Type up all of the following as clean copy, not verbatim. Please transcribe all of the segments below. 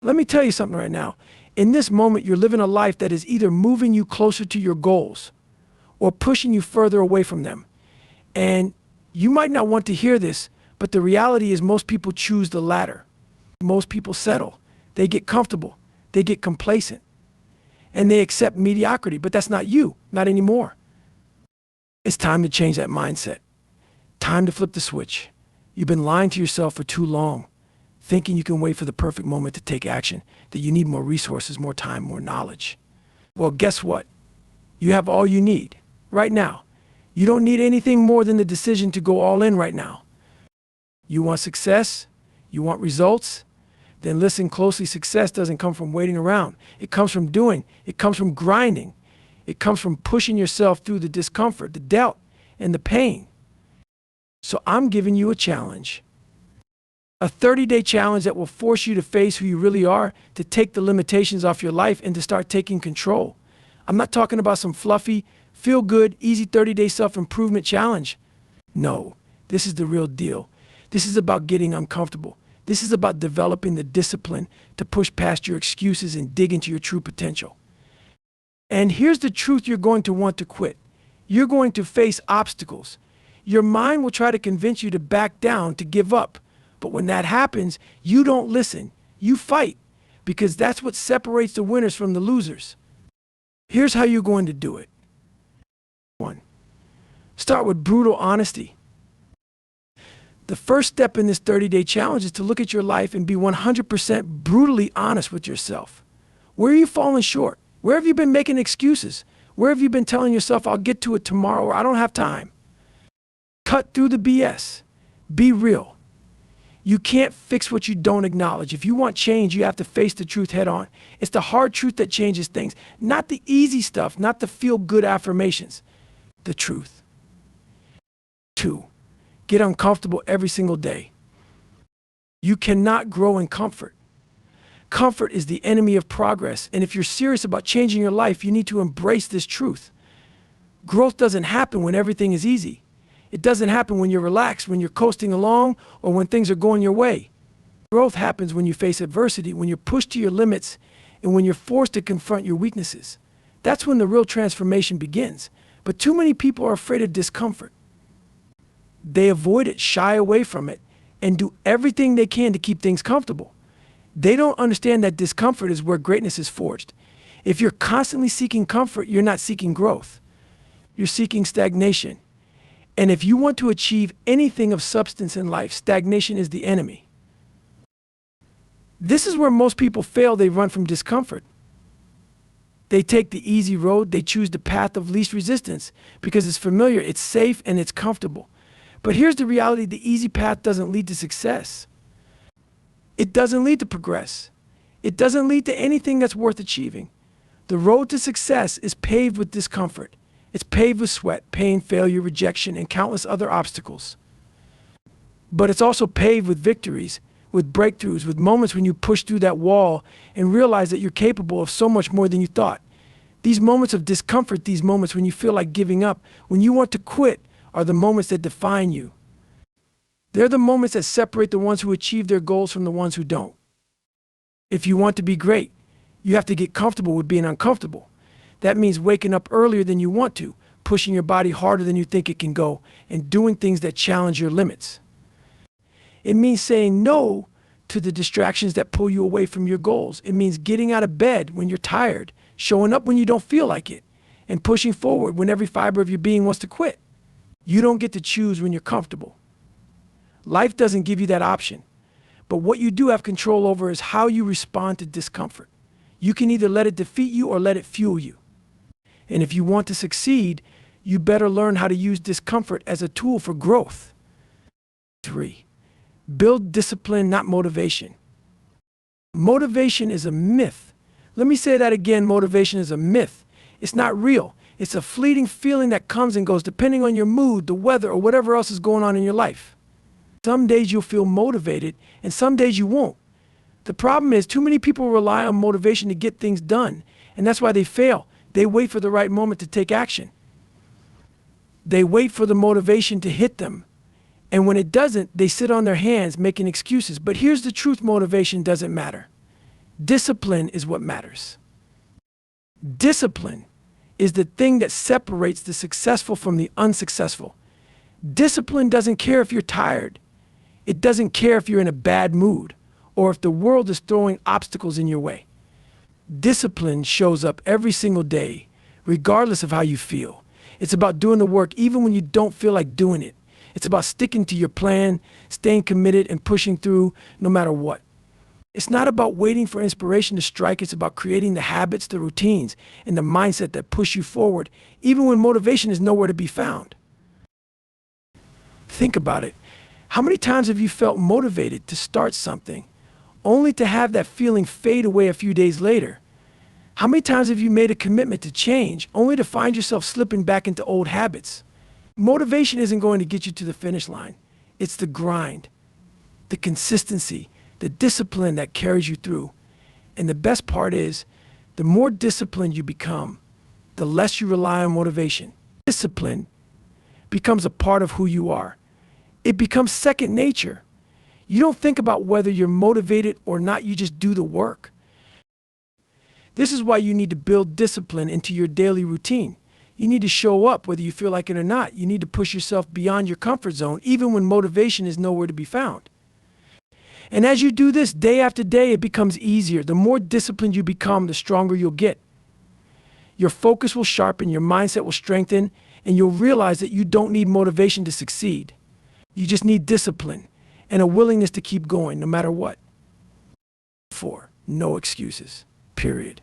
Let me tell you something right now. In this moment, you're living a life that is either moving you closer to your goals or pushing you further away from them. And you might not want to hear this, but the reality is most people choose the latter. Most people settle. They get comfortable. They get complacent. And they accept mediocrity. But that's not you. Not anymore. It's time to change that mindset. Time to flip the switch. You've been lying to yourself for too long, thinking you can wait for the perfect moment to take action, that you need more resources, more time, more knowledge. Well, guess what? You have all you need right now. You don't need anything more than the decision to go all in right now. You want success? You want results? Then listen closely. Success doesn't come from waiting around. It comes from doing. It comes from grinding. It comes from pushing yourself through the discomfort, the doubt, and the pain. So I'm giving you a challenge. A 30-day challenge that will force you to face who you really are, to take the limitations off your life, and to start taking control. I'm not talking about some fluffy, feel-good, easy 30-day self-improvement challenge. No, this is the real deal. This is about getting uncomfortable. This is about developing the discipline to push past your excuses and dig into your true potential. And here's the truth you're going to want to quit. You're going to face obstacles. Your mind will try to convince you to back down, to give up. But when that happens, you don't listen. You fight, because that's what separates the winners from the losers. Here's how you're going to do it. 1. Start with brutal honesty. The first step in this 30-day challenge is to look at your life and be 100% brutally honest with yourself. Where are you falling short? Where have you been making excuses? Where have you been telling yourself, I'll get to it tomorrow, or I don't have time? Cut through the BS. Be real. You can't fix what you don't acknowledge. If you want change, you have to face the truth head on. It's the hard truth that changes things, not the easy stuff, not the feel-good affirmations. The truth. 2. Get uncomfortable every single day. You cannot grow in comfort. Comfort is the enemy of progress, and if you're serious about changing your life, you need to embrace this truth. Growth doesn't happen when everything is easy. It doesn't happen when you're relaxed, when you're coasting along, or when things are going your way. Growth happens when you face adversity, when you're pushed to your limits, and when you're forced to confront your weaknesses. That's when the real transformation begins. But too many people are afraid of discomfort. They avoid it, shy away from it, and do everything they can to keep things comfortable. They don't understand that discomfort is where greatness is forged. If you're constantly seeking comfort, you're not seeking growth. You're seeking stagnation. And if you want to achieve anything of substance in life, stagnation is the enemy. This is where most people fail. They run from discomfort. They take the easy road. They choose the path of least resistance because it's familiar, it's safe, and it's comfortable. But here's the reality. The easy path doesn't lead to success. It doesn't lead to progress. It doesn't lead to anything that's worth achieving. The road to success is paved with discomfort. It's paved with sweat, pain, failure, rejection, and countless other obstacles. But it's also paved with victories, with breakthroughs, with moments when you push through that wall and realize that you're capable of so much more than you thought. These moments of discomfort, these moments when you feel like giving up, when you want to quit, are the moments that define you. They're the moments that separate the ones who achieve their goals from the ones who don't. If you want to be great, you have to get comfortable with being uncomfortable. That means waking up earlier than you want to, pushing your body harder than you think it can go, and doing things that challenge your limits. It means saying no to the distractions that pull you away from your goals. It means getting out of bed when you're tired, showing up when you don't feel like it, and pushing forward when every fiber of your being wants to quit. You don't get to choose when you're comfortable. Life doesn't give you that option. But what you do have control over is how you respond to discomfort. You can either let it defeat you or let it fuel you. And if you want to succeed, you better learn how to use discomfort as a tool for growth. 3. Build discipline, not motivation. Motivation is a myth. Let me say that again. Motivation is a myth. It's not real. It's a fleeting feeling that comes and goes depending on your mood, the weather, or whatever else is going on in your life. Some days you'll feel motivated, and some days you won't. The problem is too many people rely on motivation to get things done, and that's why they fail. They wait for the right moment to take action. They wait for the motivation to hit them. And when it doesn't, they sit on their hands making excuses. But here's the truth: motivation doesn't matter. Discipline is what matters. Discipline is the thing that separates the successful from the unsuccessful. Discipline doesn't care if you're tired. It doesn't care if you're in a bad mood or if the world is throwing obstacles in your way. Discipline shows up every single day, regardless of how you feel. It's about doing the work even when you don't feel like doing it. It's about sticking to your plan, staying committed, and pushing through no matter what. It's not about waiting for inspiration to strike. It's about creating the habits, the routines, and the mindset that push you forward, even when motivation is nowhere to be found. Think about it. How many times have you felt motivated to start something, only to have that feeling fade away a few days later? How many times have you made a commitment to change, only to find yourself slipping back into old habits? Motivation isn't going to get you to the finish line. It's the grind, the consistency, the discipline that carries you through. And the best part is, the more disciplined you become, the less you rely on motivation. Discipline becomes a part of who you are. It becomes second nature. You don't think about whether you're motivated or not, you just do the work. This is why you need to build discipline into your daily routine. You need to show up whether you feel like it or not. You need to push yourself beyond your comfort zone, even when motivation is nowhere to be found. And as you do this day after day, it becomes easier. The more disciplined you become, the stronger you'll get. Your focus will sharpen, your mindset will strengthen, and you'll realize that you don't need motivation to succeed. You just need discipline and a willingness to keep going no matter what. 4. No excuses. Period.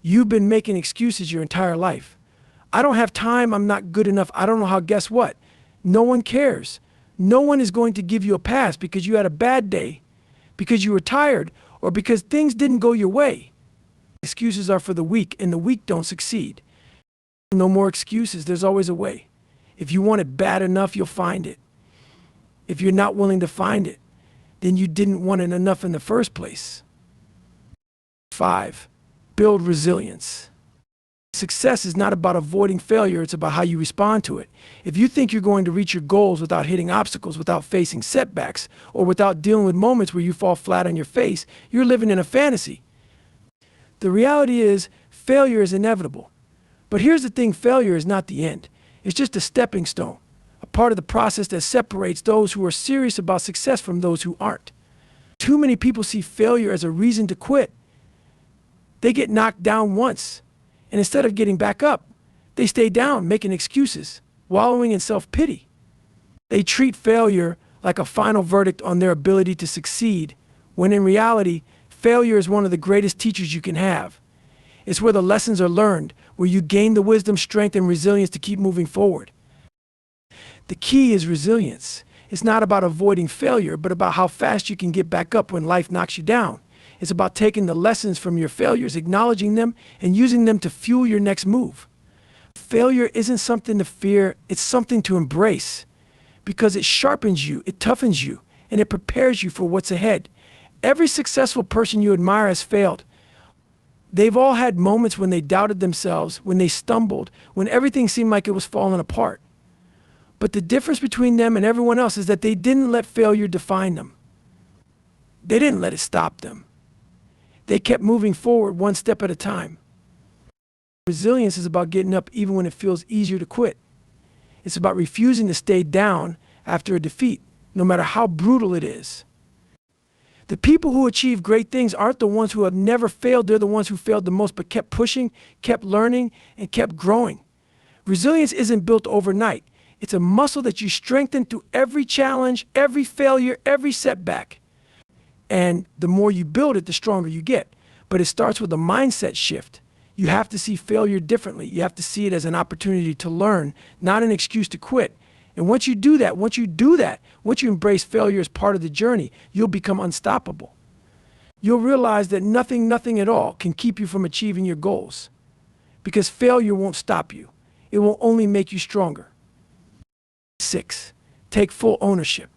You've been making excuses your entire life. I don't have time. I'm not good enough. I don't know how. Guess what? No one cares. No one is going to give you a pass because you had a bad day, because you were tired, or because things didn't go your way. Excuses are for the weak, and the weak don't succeed. No more excuses. There's always a way. If you want it bad enough, you'll find it. If you're not willing to find it, then you didn't want it enough in the first place. 5. Build resilience. Success is not about avoiding failure, it's about how you respond to it. If you think you're going to reach your goals without hitting obstacles, without facing setbacks, or without dealing with moments where you fall flat on your face, you're living in a fantasy. The reality is, failure is inevitable. But here's the thing, failure is not the end. It's just a stepping stone, a part of the process that separates those who are serious about success from those who aren't. Too many people see failure as a reason to quit. They get knocked down once, and instead of getting back up, they stay down, making excuses, wallowing in self-pity. They treat failure like a final verdict on their ability to succeed, when in reality, failure is one of the greatest teachers you can have. It's where the lessons are learned, where you gain the wisdom, strength, and resilience to keep moving forward. The key is resilience. It's not about avoiding failure, but about how fast you can get back up when life knocks you down. It's about taking the lessons from your failures, acknowledging them, and using them to fuel your next move. Failure isn't something to fear, it's something to embrace, because it sharpens you, it toughens you, and it prepares you for what's ahead. Every successful person you admire has failed. They've all had moments when they doubted themselves, when they stumbled, when everything seemed like it was falling apart. But the difference between them and everyone else is that they didn't let failure define them. They didn't let it stop them. They kept moving forward one step at a time. Resilience is about getting up even when it feels easier to quit. It's about refusing to stay down after a defeat, no matter how brutal it is. The people who achieve great things aren't the ones who have never failed. They're the ones who failed the most, but kept pushing, kept learning, and kept growing. Resilience isn't built overnight. It's a muscle that you strengthen through every challenge, every failure, every setback. And the more you build it, the stronger you get. But it starts with a mindset shift. You have to see failure differently. You have to see it as an opportunity to learn, not an excuse to quit. And once you embrace failure as part of the journey, you'll become unstoppable. You'll realize that nothing at all can keep you from achieving your goals. Because failure won't stop you. It will only make you stronger. 6. Take full ownership.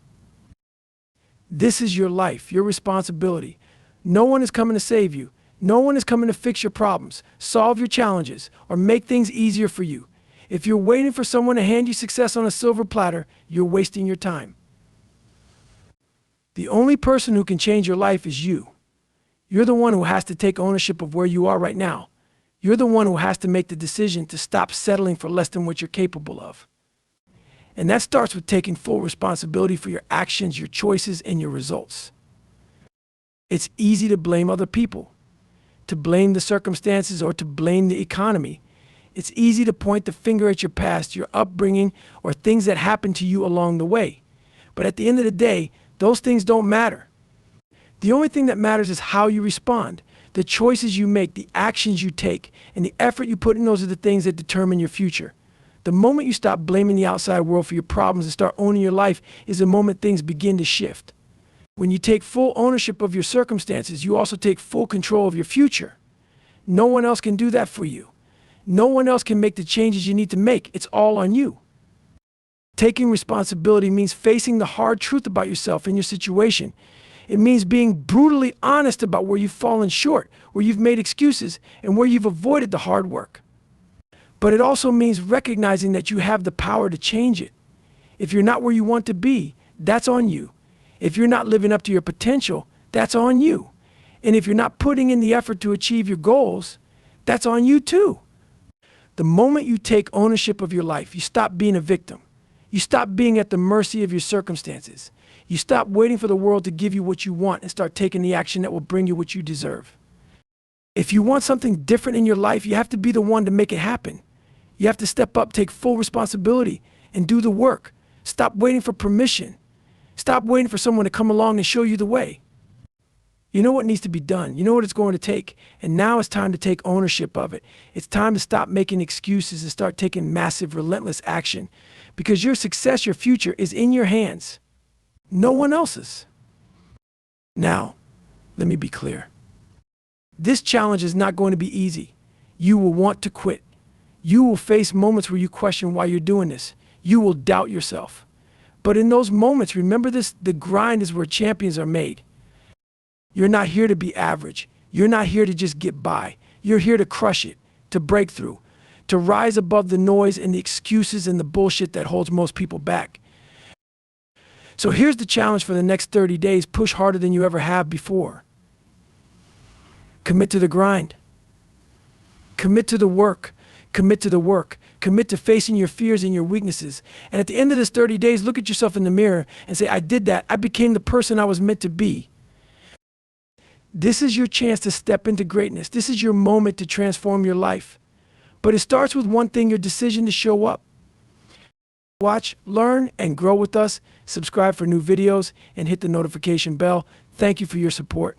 This is your life, your responsibility. No one is coming to save you. No one is coming to fix your problems, solve your challenges, or make things easier for you. If you're waiting for someone to hand you success on a silver platter, you're wasting your time. The only person who can change your life is you. You're the one who has to take ownership of where you are right now. You're the one who has to make the decision to stop settling for less than what you're capable of. And that starts with taking full responsibility for your actions, your choices, and your results. It's easy to blame other people, to blame the circumstances, or to blame the economy. It's easy to point the finger at your past, your upbringing, or things that happened to you along the way. But at the end of the day, those things don't matter. The only thing that matters is how you respond. The choices you make, the actions you take, and the effort you put in, those are the things that determine your future. The moment you stop blaming the outside world for your problems and start owning your life is the moment things begin to shift. When you take full ownership of your circumstances, you also take full control of your future. No one else can do that for you. No one else can make the changes you need to make. It's all on you. Taking responsibility means facing the hard truth about yourself and your situation. It means being brutally honest about where you've fallen short, where you've made excuses, and where you've avoided the hard work. But it also means recognizing that you have the power to change it. If you're not where you want to be, that's on you. If you're not living up to your potential, that's on you. And if you're not putting in the effort to achieve your goals, that's on you too. The moment you take ownership of your life, you stop being a victim. You stop being at the mercy of your circumstances. You stop waiting for the world to give you what you want and start taking the action that will bring you what you deserve. If you want something different in your life, you have to be the one to make it happen. You have to step up, take full responsibility, and do the work. Stop waiting for permission. Stop waiting for someone to come along and show you the way. You know what needs to be done. You know what it's going to take. And now it's time to take ownership of it. It's time to stop making excuses and start taking massive, relentless action. Because your success, your future is in your hands. No one else's. Now, let me be clear. This challenge is not going to be easy. You will want to quit. You will face moments where you question why you're doing this. You will doubt yourself. But in those moments, remember this, the grind is where champions are made. You're not here to be average. You're not here to just get by. You're here to crush it, to break through, to rise above the noise and the excuses and the bullshit that holds most people back. So here's the challenge for the next 30 days. Push harder than you ever have before. Commit to the grind. Commit to the work. Commit to the work. Commit to facing your fears and your weaknesses. And at the end of this 30 days, look at yourself in the mirror and say, I did that. I became the person I was meant to be. This is your chance to step into greatness. This is your moment to transform your life. But it starts with one thing, your decision to show up. Watch, learn, and grow with us. Subscribe for new videos and hit the notification bell. Thank you for your support.